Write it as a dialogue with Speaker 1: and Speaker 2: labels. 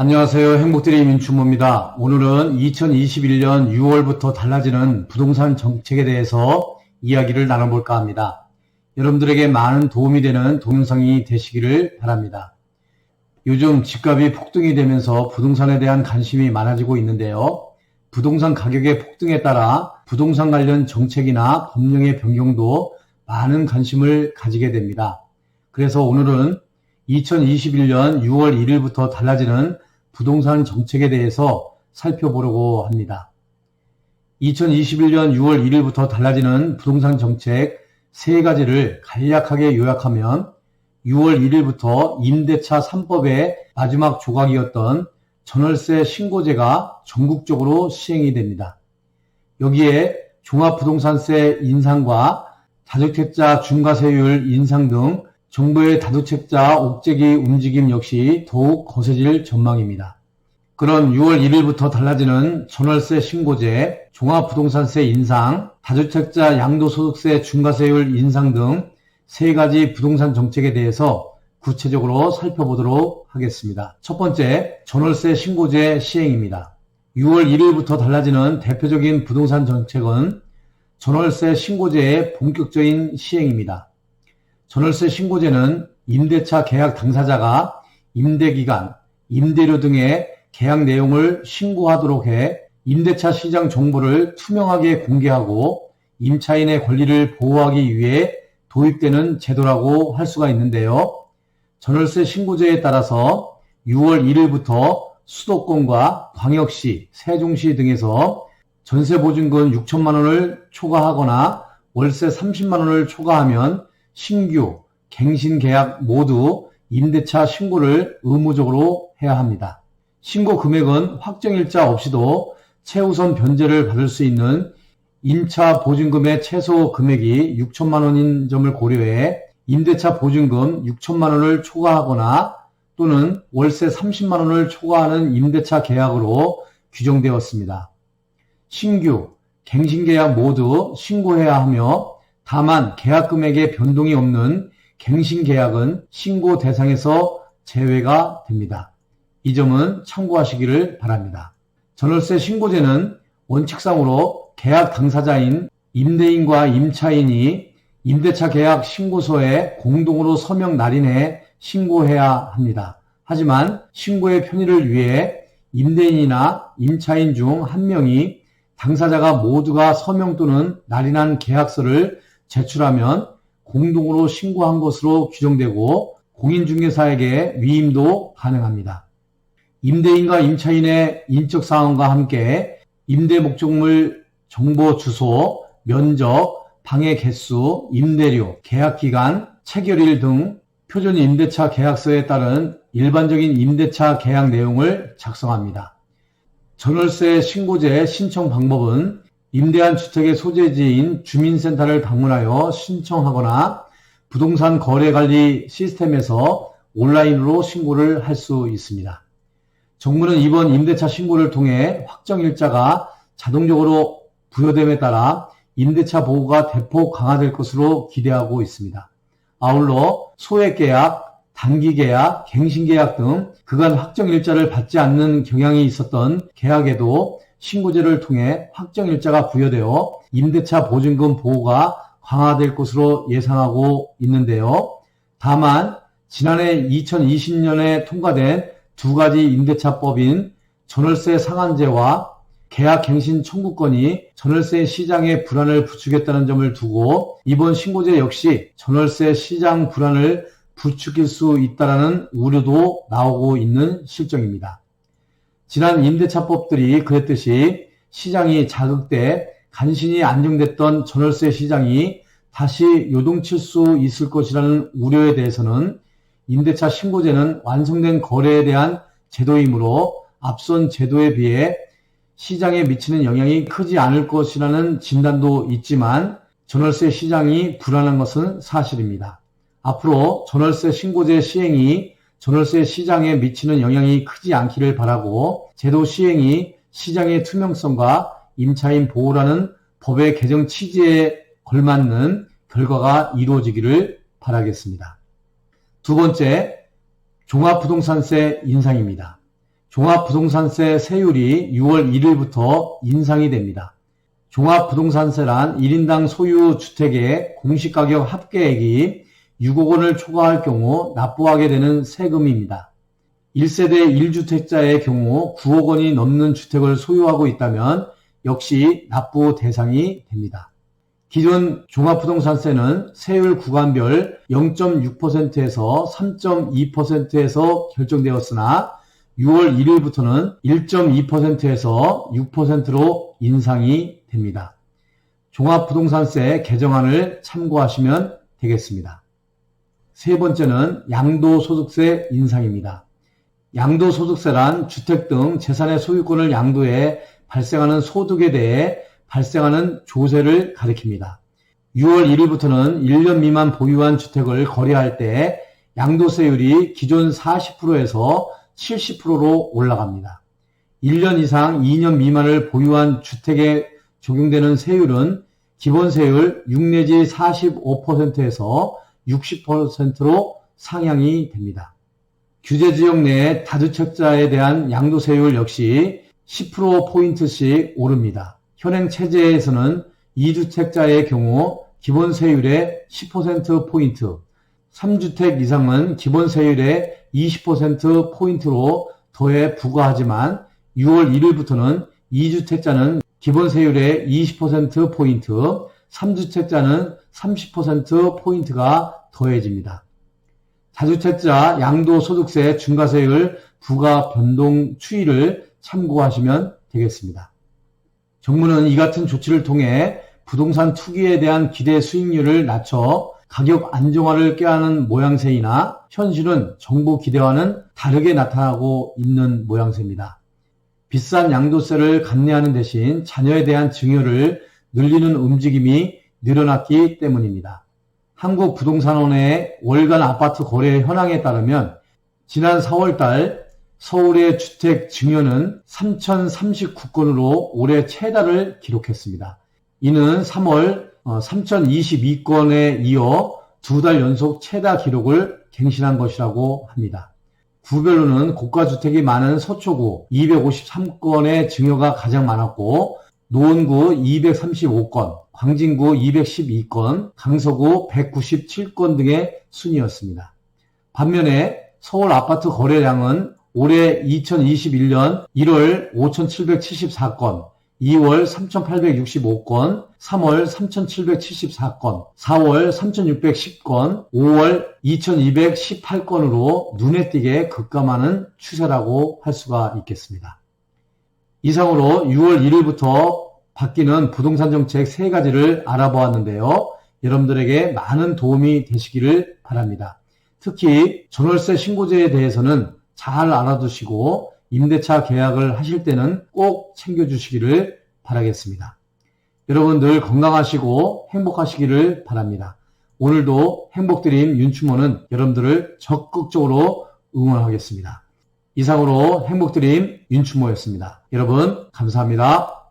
Speaker 1: 안녕하세요. 행복드림 민춘모입니다. 오늘은 2021년 6월부터 달라지는 부동산 정책에 대해서 이야기를 나눠볼까 합니다. 여러분들에게 많은 도움이 되는 동영상이 되시기를 바랍니다. 요즘 집값이 폭등이 되면서 부동산에 대한 관심이 많아지고 있는데요. 부동산 가격의 폭등에 따라 부동산 관련 정책이나 법령의 변경도 많은 관심을 가지게 됩니다. 그래서 오늘은 2021년 6월 1일부터 달라지는 부동산 정책에 대해서 살펴보려고 합니다. 2021년 6월 1일부터 달라지는 부동산 정책 3가지를 간략하게 요약하면 6월 1일부터 임대차 3법의 마지막 조각이었던 전월세 신고제가 전국적으로 시행이 됩니다. 여기에 종합부동산세 인상과 다주택자 중과세율 인상 등 정부의 다주택자 옥죄기 움직임 역시 더욱 거세질 전망입니다. 그런 6월 1일부터 달라지는 전월세 신고제, 종합부동산세 인상, 다주택자 양도소득세 중과세율 인상 등 3가지 부동산 정책에 대해서 구체적으로 살펴보도록 하겠습니다. 첫 번째, 전월세 신고제 시행입니다. 6월 1일부터 달라지는 대표적인 부동산 정책은 전월세 신고제의 본격적인 시행입니다. 전월세 신고제는 임대차 계약 당사자가 임대기간, 임대료 등의 계약 내용을 신고하도록 해 임대차 시장 정보를 투명하게 공개하고 임차인의 권리를 보호하기 위해 도입되는 제도라고 할 수가 있는데요. 전월세 신고제에 따라서 6월 1일부터 수도권과 광역시, 세종시 등에서 전세보증금 6천만 원을 초과하거나 월세 30만 원을 초과하면 신규, 갱신 계약 모두 임대차 신고를 의무적으로 해야 합니다. 신고 금액은 확정일자 없이도 최우선 변제를 받을 수 있는 임차 보증금의 최소 금액이 6천만 원인 점을 고려해 임대차 보증금 6천만 원을 초과하거나 또는 월세 30만 원을 초과하는 임대차 계약으로 규정되었습니다. 신규, 갱신 계약 모두 신고해야 하며 다만 계약 금액에 변동이 없는 갱신 계약은 신고 대상에서 제외가 됩니다. 이 점은 참고하시기를 바랍니다. 전월세 신고제는 원칙상으로 계약 당사자인 임대인과 임차인이 임대차 계약 신고서에 공동으로 서명 날인해 신고해야 합니다. 하지만 신고의 편의를 위해 임대인이나 임차인 중 한 명이 당사자가 모두가 서명 또는 날인한 계약서를 제출하면 공동으로 신고한 것으로 규정되고 공인중개사에게 위임도 가능합니다. 임대인과 임차인의 인적사항과 함께 임대 목적물 정보 주소, 면적, 방해 개수, 임대료, 계약기간, 체결일 등 표준 임대차 계약서에 따른 일반적인 임대차 계약 내용을 작성합니다. 전월세 신고제 신청 방법은 임대한 주택의 소재지인 주민센터를 방문하여 신청하거나 부동산 거래관리 시스템에서 온라인으로 신고를 할 수 있습니다. 정부는 이번 임대차 신고를 통해 확정일자가 자동적으로 부여됨에 따라 임대차 보호가 대폭 강화될 것으로 기대하고 있습니다. 아울러 소액계약, 단기계약, 갱신계약 등 그간 확정일자를 받지 않는 경향이 있었던 계약에도 신고제를 통해 확정일자가 부여되어 임대차 보증금 보호가 강화될 것으로 예상하고 있는데요. 다만 지난해 2020년에 통과된 2가지 임대차법인 전월세 상한제와 계약갱신 청구권이 전월세 시장의 불안을 부추겼다는 점을 두고 이번 신고제 역시 전월세 시장 불안을 부추길 수 있다는 우려도 나오고 있는 실정입니다. 지난 임대차법들이 그랬듯이 시장이 자극돼 간신히 안정됐던 전월세 시장이 다시 요동칠 수 있을 것이라는 우려에 대해서는 임대차 신고제는 완성된 거래에 대한 제도이므로 앞선 제도에 비해 시장에 미치는 영향이 크지 않을 것이라는 진단도 있지만 전월세 시장이 불안한 것은 사실입니다. 앞으로 전월세 신고제 시행이 전월세 시장에 미치는 영향이 크지 않기를 바라고 제도 시행이 시장의 투명성과 임차인 보호라는 법의 개정 취지에 걸맞는 결과가 이루어지기를 바라겠습니다. 두 번째, 종합부동산세 인상입니다. 종합부동산세 세율이 6월 1일부터 인상이 됩니다. 종합부동산세란 1인당 소유 주택의 공시가격 합계액이 6억 원을 초과할 경우 납부하게 되는 세금입니다. 1세대 1주택자의 경우 9억 원이 넘는 주택을 소유하고 있다면 역시 납부 대상이 됩니다. 기존 종합부동산세는 세율 구간별 0.6%에서 3.2%에서 결정되었으나 6월 1일부터는 1.2%에서 6%로 인상이 됩니다. 종합부동산세 개정안을 참고하시면 되겠습니다. 세 번째는 양도소득세 인상입니다. 양도소득세란 주택 등 재산의 소유권을 양도해 발생하는 소득에 대해 발생하는 조세를 가리킵니다. 6월 1일부터는 1년 미만 보유한 주택을 거래할 때 양도세율이 기존 40%에서 70%로 올라갑니다. 1년 이상 2년 미만을 보유한 주택에 적용되는 세율은 기본세율 6 내지 45%에서 60%로 상향이 됩니다. 규제지역 내 다주택자에 대한 양도세율 역시 10%포인트씩 오릅니다. 현행 체제에서는 2주택자의 경우 기본세율의 10%포인트, 3주택 이상은 기본세율의 20%포인트로 더해 부과하지만 6월 1일부터는 2주택자는 기본세율의 20%포인트, 3주택자는 30%포인트가 더해집니다. 다주택자 양도소득세 중과세율 부과 변동 추이를 참고하시면 되겠습니다. 정부는 이 같은 조치를 통해 부동산 투기에 대한 기대 수익률을 낮춰 가격 안정화를 꾀하는 모양새이나 현실은 정부 기대와는 다르게 나타나고 있는 모양새입니다. 비싼 양도세를 감내하는 대신 자녀에 대한 증여를 늘리는 움직임이 늘어났기 때문입니다. 한국부동산원의 월간 아파트 거래 현황에 따르면 지난 4월달 서울의 주택 증여는 3,039건으로 올해 최다를 기록했습니다. 이는 3월 3,022건에 이어 2달 연속 최다 기록을 갱신한 것이라고 합니다. 구별로는 고가주택이 많은 서초구 253건의 증여가 가장 많았고 노원구 235건, 광진구 212건, 강서구 197건 등의 순이었습니다. 반면에 서울 아파트 거래량은 올해 2021년 1월 5,774건, 2월 3,865건, 3월 3,774건, 4월 3,610건, 5월 2,218건으로 눈에 띄게 급감하는 추세라고 할 수가 있겠습니다. 이상으로 6월 1일부터 바뀌는 부동산 정책 3가지를 알아보았는데요. 여러분들에게 많은 도움이 되시기를 바랍니다. 특히 전월세 신고제에 대해서는 잘 알아두시고 임대차 계약을 하실 때는 꼭 챙겨주시기를 바라겠습니다. 여러분 늘 건강하시고 행복하시기를 바랍니다. 오늘도 행복드림 윤추모는 여러분들을 적극적으로 응원하겠습니다. 이상으로 행복드림 윤추모였습니다. 여러분 감사합니다.